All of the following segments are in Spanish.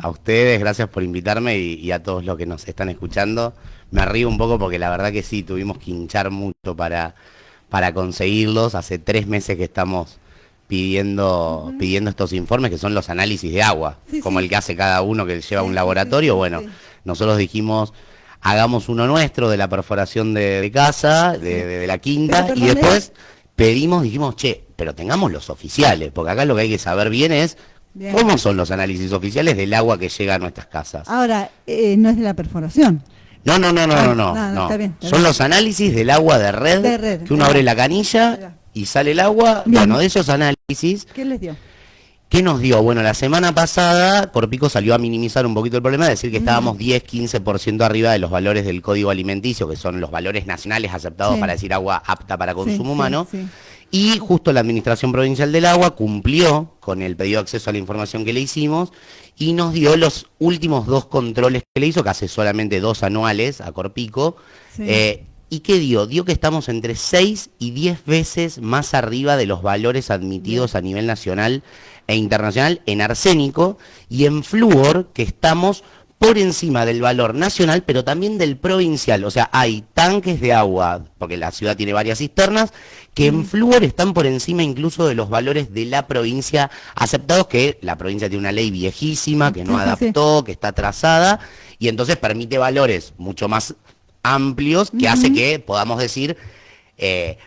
a ustedes, gracias por invitarme y a todos los que nos están escuchando. Me río un poco porque la verdad que sí, tuvimos que hinchar mucho para conseguirlos. Hace 3 meses que estamos pidiendo estos informes, que son los análisis de agua, como el que hace cada uno que lleva a un laboratorio. Bueno, nosotros dijimos, hagamos uno nuestro de la perforación de casa, de la quinta, y después dijimos, che, pero tengamos los oficiales, porque acá lo que hay que saber bien es cómo son los análisis oficiales del agua que llega a nuestras casas. Ahora, no es de la perforación. No. Está bien, Son los análisis del agua de red, que uno abre la canilla y sale el agua. Bien. Bueno, de esos análisis. ¿Qué les dio? ¿Qué nos dio? Bueno, la semana pasada Corpico salió a minimizar un poquito el problema, decir que estábamos 10-15% arriba de los valores del Código Alimenticio, que son los valores nacionales aceptados para decir agua apta para consumo humano. Y justo la Administración Provincial del Agua cumplió con el pedido de acceso a la información que le hicimos y nos dio los últimos 2 controles que le hizo, que hace solamente 2 anuales a Corpico. ¿Y qué dio? Dio que estamos entre 6 y 10 veces más arriba de los valores admitidos a nivel nacional e internacional en arsénico, y en flúor, que estamos por encima del valor nacional, pero también del provincial. O sea, hay tanques de agua, porque la ciudad tiene varias cisternas, que en flúor están por encima incluso de los valores de la provincia aceptados, que la provincia tiene una ley viejísima, que no adaptó, que está atrasada, y entonces permite valores mucho más amplios, que hace que podamos decir,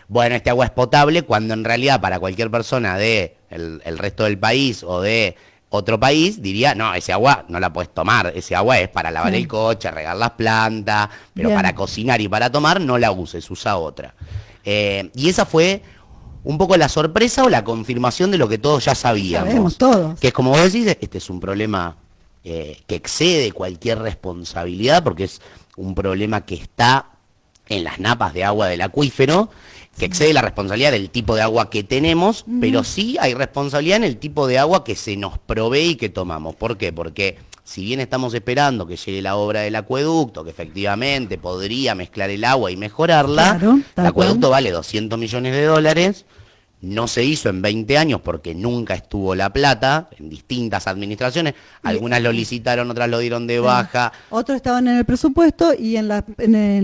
bueno, este agua es potable, cuando en realidad para cualquier persona de el resto del país o de otro país diría, no, ese agua no la puedes tomar, ese agua es para lavar el coche, regar las plantas, pero para cocinar y para tomar no la uses, usa otra. Y esa fue un poco la sorpresa o la confirmación de lo que todos ya sabíamos. Sabemos todos. Que es como vos decís, este es un problema que excede cualquier responsabilidad, porque es un problema que está en las napas de agua del acuífero, que excede la responsabilidad del tipo de agua que tenemos, pero sí hay responsabilidad en el tipo de agua que se nos provee y que tomamos. ¿Por qué? Porque si bien estamos esperando que llegue la obra del acueducto, que efectivamente podría mezclar el agua y mejorarla, el acueducto vale 200 millones de dólares, no se hizo en 20 años porque nunca estuvo la plata en distintas administraciones. Algunas lo licitaron, otras lo dieron de baja. Otros estaban en el presupuesto y en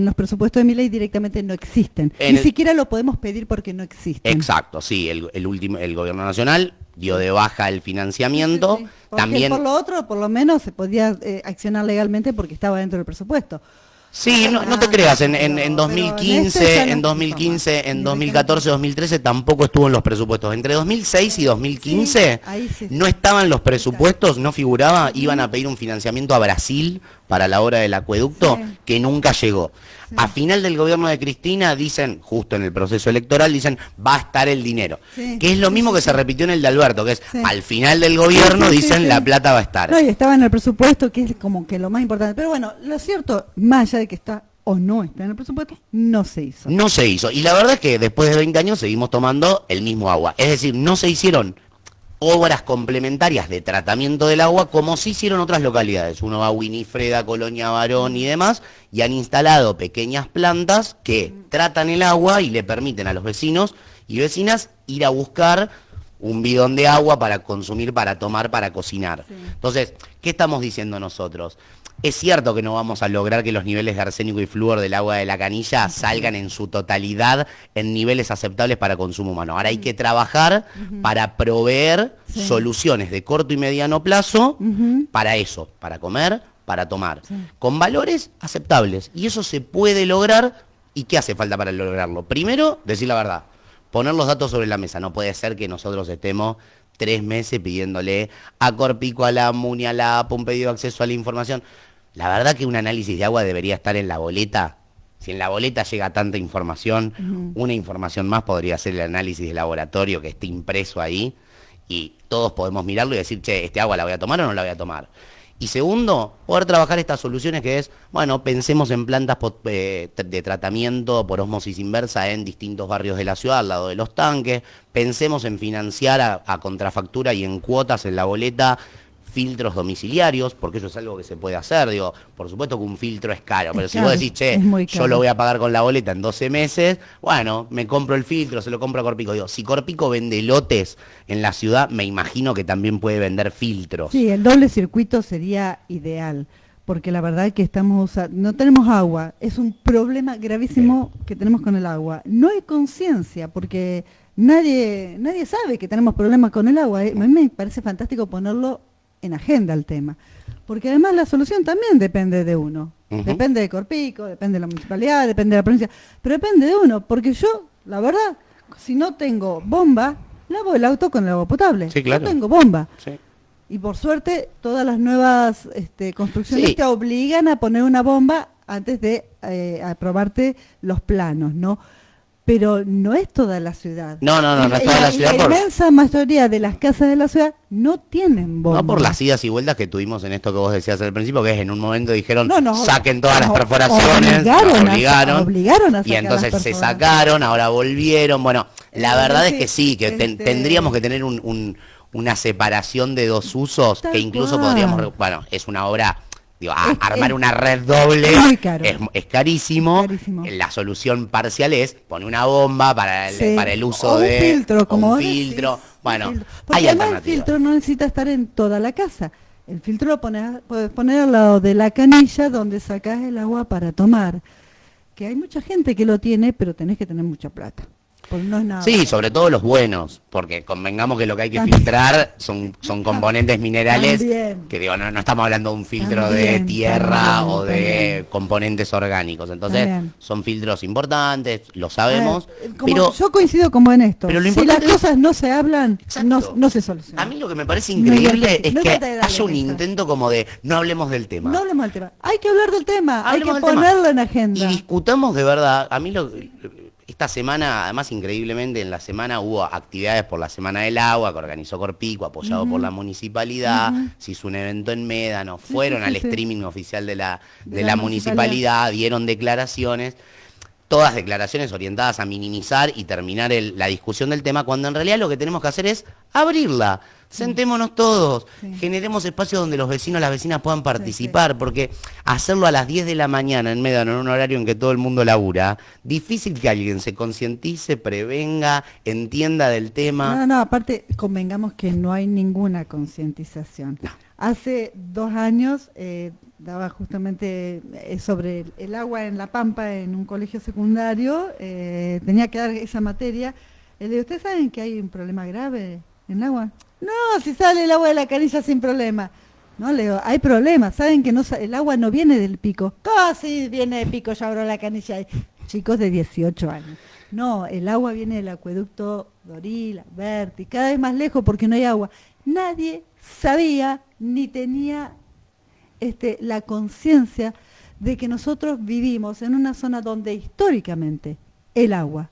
los presupuestos de mi ley directamente no existen. Ni siquiera lo podemos pedir porque no existen. Exacto, sí. El gobierno nacional dio de baja el financiamiento. Porque también por lo otro, por lo menos se podía accionar legalmente porque estaba dentro del presupuesto. Sí, no te creas, en 2015, en 2014, 2013 tampoco estuvo en los presupuestos. Entre 2006 y 2015 no estaban los presupuestos, no figuraba, iban a pedir un financiamiento a Brasil para la obra del acueducto, que nunca llegó. A final del gobierno de Cristina dicen, justo en el proceso electoral, dicen, va a estar el dinero. Que es lo mismo que se repitió en el de Alberto, que es, al final del gobierno dicen, la plata va a estar. No, y estaba en el presupuesto, que es como que lo más importante. Pero bueno, lo cierto, más allá de que está o no está en el presupuesto, no se hizo. No se hizo. Y la verdad es que después de 20 años seguimos tomando el mismo agua. Es decir, no se hicieron obras complementarias de tratamiento del agua como sí hicieron otras localidades. Uno va a Winifreda, Colonia Barón y demás, y han instalado pequeñas plantas que tratan el agua y le permiten a los vecinos y vecinas ir a buscar un bidón de agua para consumir, para tomar, para cocinar. Entonces, ¿qué estamos diciendo nosotros? Es cierto que no vamos a lograr que los niveles de arsénico y flúor del agua de la canilla salgan en su totalidad en niveles aceptables para consumo humano. Ahora hay que trabajar para proveer soluciones de corto y mediano plazo para eso, para comer, para tomar, con valores aceptables. Y eso se puede lograr. ¿Y qué hace falta para lograrlo? Primero, decir la verdad, poner los datos sobre la mesa. No puede ser que nosotros estemos 3 meses pidiéndole a Corpico, a la MUNI, a la APA un pedido de acceso a la información. La verdad que un análisis de agua debería estar en la boleta. Si en la boleta llega tanta información, una información más podría ser el análisis de laboratorio que esté impreso ahí y todos podemos mirarlo y decir, che, ¿este agua la voy a tomar o no la voy a tomar? Y segundo, poder trabajar estas soluciones que es, bueno, pensemos en plantas de tratamiento por ósmosis inversa en distintos barrios de la ciudad, al lado de los tanques. Pensemos en financiar a contrafactura y en cuotas en la boleta filtros domiciliarios, porque eso es algo que se puede hacer. Digo, por supuesto que un filtro es caro, pero si caro, vos decís, che, yo lo voy a pagar con la boleta en 12 meses, bueno, me compro el filtro, se lo compro a Corpico. Digo, si Corpico vende lotes en la ciudad, me imagino que también puede vender filtros. Sí, el doble circuito sería ideal, porque la verdad es que no tenemos agua, es un problema gravísimo que tenemos con el agua. No hay conciencia, porque nadie sabe que tenemos problemas con el agua. A mí me parece fantástico ponerlo en agenda el tema, porque además la solución también depende de uno. Depende de Corpico, depende de la municipalidad, depende de la provincia, pero depende de uno, porque yo, la verdad, si no tengo bomba, lavo el auto con el agua potable. Sí, claro. No tengo bomba. Sí. Y por suerte, todas las nuevas construcciones te obligan a poner una bomba antes de aprobarte los planos, ¿no? Pero no es toda la ciudad. No es toda la ciudad. La inmensa mayoría de las casas de la ciudad no tienen bomba. No por las idas y vueltas que tuvimos en esto que vos decías al principio, que es en un momento dijeron, No, saquen todas las perforaciones, obligaron a y entonces se sacaron, ahora volvieron. Bueno, la verdad es que sí, que tendríamos que tener una separación de dos usos, que incluso podríamos, bueno, es una obra, digo, armar una red doble es carísimo. La solución parcial es poner una bomba para el uso de filtro, como un filtro. Bueno, porque hay además alternativas. El filtro no necesita estar en toda la casa. El filtro lo puedes poner al lado de la canilla donde sacás el agua para tomar. Que hay mucha gente que lo tiene, pero tenés que tener mucha plata. No es nada. Sí, sobre todo los buenos, porque convengamos que lo que hay que filtrar son componentes minerales, que digo, no estamos hablando de un filtro de tierra o de componentes orgánicos, entonces son filtros importantes, lo sabemos, pero yo coincido como en esto, pero si las cosas no se hablan, no se solucionan. A mí lo que me parece increíble es que haya un intento como de no hablemos del tema. No hablemos del tema, hay que hablar del tema, hay que ponerlo en agenda. Y discutamos de verdad, a mí esta semana, además increíblemente, en la semana hubo actividades por la Semana del Agua que organizó Corpico, apoyado por la municipalidad, se hizo un evento en Médano, fueron al streaming oficial de la municipalidad, dieron declaraciones, todas declaraciones orientadas a minimizar y terminar la discusión del tema, cuando en realidad lo que tenemos que hacer es abrirla. Sentémonos todos, generemos espacios donde los vecinos, las vecinas puedan participar, porque hacerlo a las 10 de la mañana en Médano, en un horario en que todo el mundo labura, difícil que alguien se concientice, prevenga, entienda del tema. No, aparte convengamos que no hay ninguna concientización. No. Hace 2 años daba justamente sobre el agua en La Pampa en un colegio secundario, tenía que dar esa materia. Le digo, ¿ustedes saben que hay un problema grave en el agua? No, si sale el agua de la canilla sin problema. No, le digo, hay problemas, saben que el agua no viene del pico. ¿Cómo si viene del pico? Ya abro la canilla. Chicos de 18 años. No, el agua viene del acueducto Doril, Berti, cada vez más lejos porque no hay agua. Nadie sabía ni tenía la conciencia de que nosotros vivimos en una zona donde históricamente el agua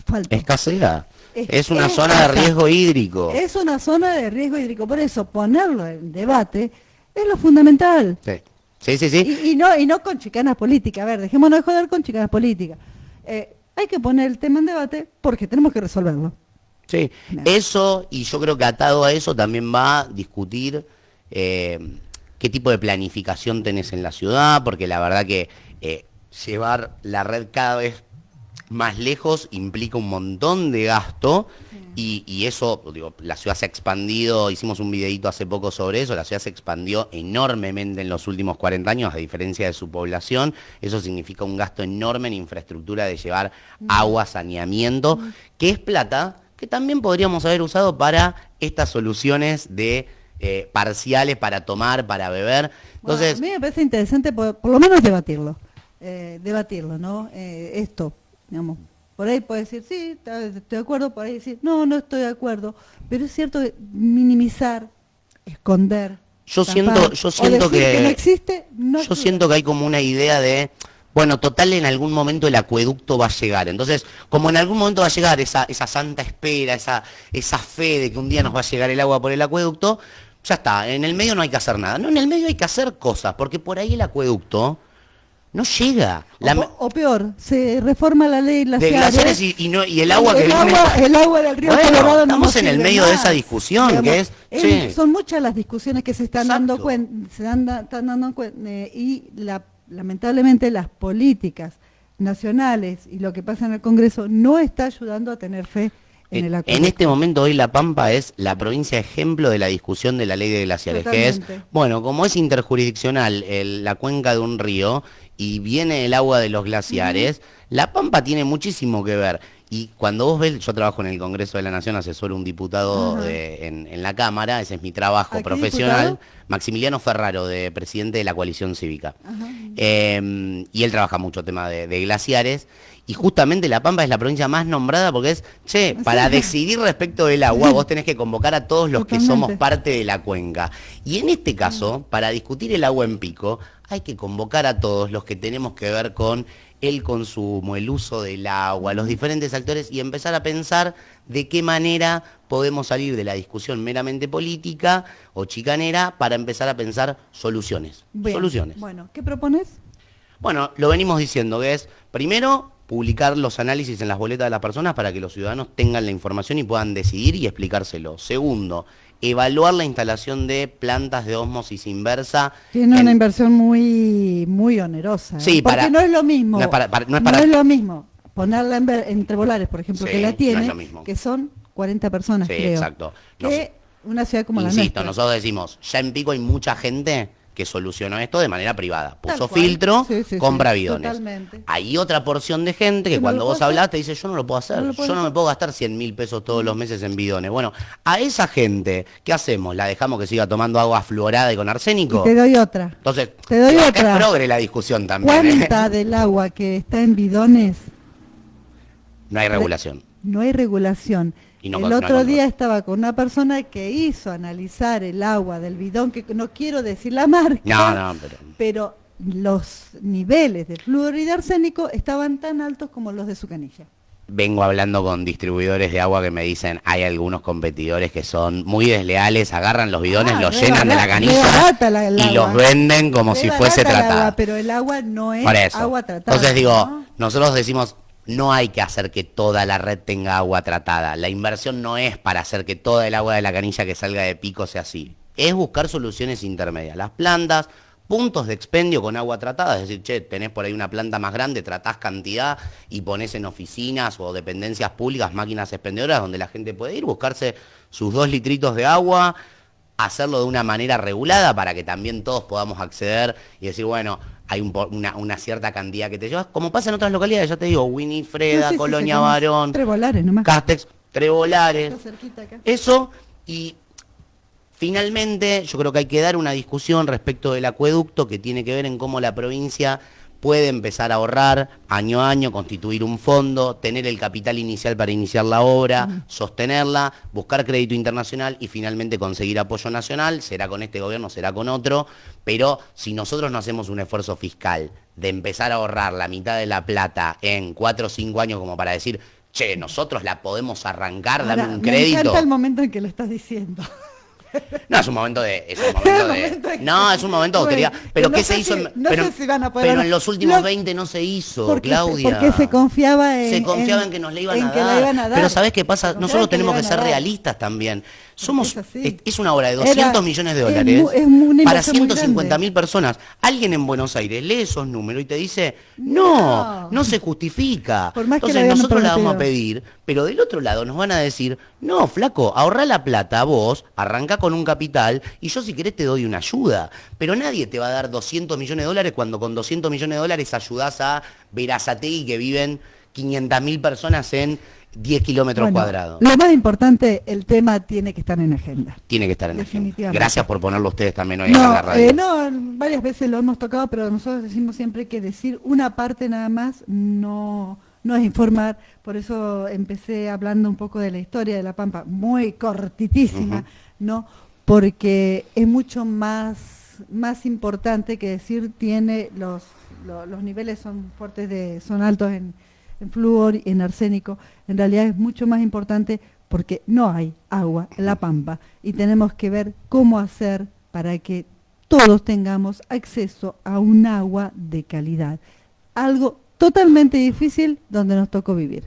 falta. Escasea. Es una zona de riesgo hídrico. Es una zona de riesgo hídrico, por eso ponerlo en debate es lo fundamental. Sí. Y no con chicanas políticas. A ver, dejémonos de joder con chicanas políticas. Hay que poner el tema en debate porque tenemos que resolverlo. Sí, eso, y yo creo que atado a eso también va a discutir qué tipo de planificación tenés en la ciudad, porque la verdad que llevar la red cada vez más lejos implica un montón de gasto, y eso, digo, la ciudad se ha expandido, hicimos un videíto hace poco sobre eso, la ciudad se expandió enormemente en los últimos 40 años, a diferencia de su población. Eso significa un gasto enorme en infraestructura de llevar agua, saneamiento, que es plata que también podríamos haber usado para estas soluciones de parciales, para tomar, para beber. Entonces, a mí me parece interesante por lo menos debatirlo, ¿no? Esto, digamos, por ahí puede decir, sí, estoy de acuerdo, por ahí decir, no estoy de acuerdo, pero es cierto que minimizar, esconder, yo siento que no existe, yo siento que hay como una idea de, bueno, total, en algún momento el acueducto va a llegar. Entonces, como en algún momento va a llegar esa santa espera, esa fe de que un día nos va a llegar el agua por el acueducto, ya está, en el medio no hay que hacer nada. No, en el medio hay que hacer cosas, porque por ahí el acueducto no llega. O peor, se reforma la ley De glaciares glaciares y el agua que viene... el agua del río Bueno, Colorado no estamos nos en el sirve medio de más. esa discusión, Digamos, que es... che, son muchas las discusiones que se están dando Exacto. cuenta, están dando cuenta, y lamentablemente las políticas nacionales y lo que pasa en el Congreso no está ayudando a tener fe en el acuerdo. En este momento hoy La Pampa es la provincia ejemplo de la discusión de la ley de glaciares, que es, Totalmente. bueno, como es interjurisdiccional la cuenca de un río y viene el agua de los glaciares, La Pampa tiene muchísimo que ver. Y cuando vos ves, yo trabajo en el Congreso de la Nación, asesoro un diputado Ajá. en la Cámara, ese es mi trabajo ¿A qué profesional, diputado? Maximiliano Ferraro, de presidente de la Coalición Cívica. Ajá. Y él trabaja mucho tema de glaciares. Y justamente La Pampa es la provincia más nombrada porque es, che, para decidir respecto del agua, vos tenés que convocar a todos los que somos Totalmente. parte de la cuenca. Y en este caso, para discutir el agua en pico, hay que convocar a todos los que tenemos que ver con el consumo, el uso del agua, los diferentes actores y empezar a pensar de qué manera podemos salir de la discusión meramente política o chicanera para empezar a pensar soluciones. Bien. Soluciones. Bueno, ¿qué propones? Bueno, lo venimos diciendo, que es, primero, publicar los análisis en las boletas de las personas para que los ciudadanos tengan la información y puedan decidir y explicárselo. Segundo, evaluar la instalación de plantas de ósmosis inversa. Tiene una inversión muy onerosa. Sí, porque para- no es lo mismo. no es para- no es no para- es lo mismo ponerla entre Volares, por ejemplo, Sí, que la no tiene, es lo mismo. que son 40 personas, Sí, creo. exacto. Que una ciudad como la Insisto, nuestra. nosotros decimos, ya en Pico hay mucha gente que solucionó esto de manera privada. Tal Puso cual. filtro, Sí, sí, compra sí, bidones. totalmente. Hay otra porción de gente que ¿Que no cuando lo vos puedo hacer? hablás te dice, yo no lo puedo hacer, No lo puedo yo no me hacer. puedo gastar 100.000 pesos todos los meses en bidones. Bueno, a esa gente, ¿qué hacemos? ¿La dejamos que siga tomando agua fluorada y con Y arsénico? te doy otra. Entonces, te doy acá otra. es progre la discusión también. ¿eh? ¿Cuánta del agua que está en bidones No hay regulación. no hay regulación? Y no El con- no hay otro control. día estaba con una persona que hizo analizar el agua del bidón, que no quiero decir la marca, No, pero los niveles de flúor y de arsénico estaban tan altos como los de su canilla. vengo hablando con distribuidores de agua que me dicen, hay algunos competidores que son muy desleales, agarran los bidones, los re llenan de la barata- re canilla barata el y agua. los venden como Re si fuese barata el tratada. agua, pero el agua no es Por eso. agua tratada. Entonces digo, ¿no? nosotros decimos, no hay que hacer que toda la red tenga agua tratada. La inversión no es para hacer que toda el agua de la canilla que salga de Pico sea así. Es buscar soluciones intermedias. Las plantas, puntos de expendio con agua tratada, es decir, che, tenés por ahí una planta más grande, tratás cantidad y ponés en oficinas o dependencias públicas máquinas expendedoras donde la gente puede ir, buscarse sus 2 litritos de agua, hacerlo de una manera regulada para que también todos podamos acceder y decir, bueno, hay una cierta cantidad que te llevas, como pasa en otras localidades, ya te digo, Winifreda, No sé si Colonia se conoce. Barón, 3 Volares nomás. Castex, Trebolares, Está cerquita acá. eso, y finalmente yo creo que hay que dar una discusión respecto del acueducto que tiene que ver en cómo la provincia puede empezar a ahorrar año a año, constituir un fondo, tener el capital inicial para iniciar la obra, sostenerla, buscar crédito internacional y finalmente conseguir apoyo nacional, será con este gobierno, será con otro, pero si nosotros no hacemos un esfuerzo fiscal de empezar a ahorrar la mitad de la plata en 4 o 5 años como para decir, che, nosotros la podemos arrancar, dame Ahora, un me crédito. encanta el momento en que lo estás diciendo. No, es un momento de... No, es un momento de Bueno, autoridad. Pero no ¿qué sé se hizo? si- no pero sé si van a poder- pero en los últimos Lo- 20 no se hizo, Porque, Claudia. porque se confiaba en... Se confiaba en que nos la iban, en a que la dar. iban a dar. Pero ¿sabés qué pasa? Se confiaba Nosotros en que tenemos la que iban a ser dar. realistas también. Somos, Es así. es una obra de 200 Era- millones de es dólares es una para inversión muy 150.000 personas. Alguien en Buenos Aires lee esos números y te dice, no, No. no se justifica. Por más que Entonces le habían nosotros la vamos a prometido. pedir, pero del otro lado nos van a decir, no, flaco, ahorrá la plata vos, arrancá con un capital y yo si querés te doy una ayuda. Pero nadie te va a dar 200 millones de dólares cuando con 200 millones de dólares ayudás a Berazategui que viven 500.000 personas en 10 kilómetros Bueno, cuadrados. lo más importante, el tema tiene que estar en agenda. Tiene que estar en la agenda. Definitivamente. Gracias por ponerlo ustedes también hoy en la radio. No, varias veces lo hemos tocado, pero nosotros decimos siempre que decir una parte nada más no es informar. Por eso empecé hablando un poco de la historia de La Pampa, muy cortitísima, ¿no? Porque es mucho más importante que decir tiene los niveles son fuertes, son altos en flúor y en arsénico. En realidad es mucho más importante porque no hay agua en La Pampa y tenemos que ver cómo hacer para que todos tengamos acceso a un agua de calidad. Algo totalmente difícil donde nos tocó vivir.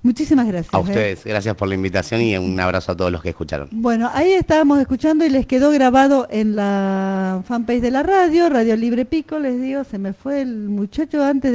Muchísimas gracias. A ustedes, gracias por la invitación y un abrazo a todos los que escucharon. Bueno, ahí estábamos escuchando y les quedó grabado en la fanpage de la radio, Radio Libre Pico, les digo, se me fue el muchacho antes de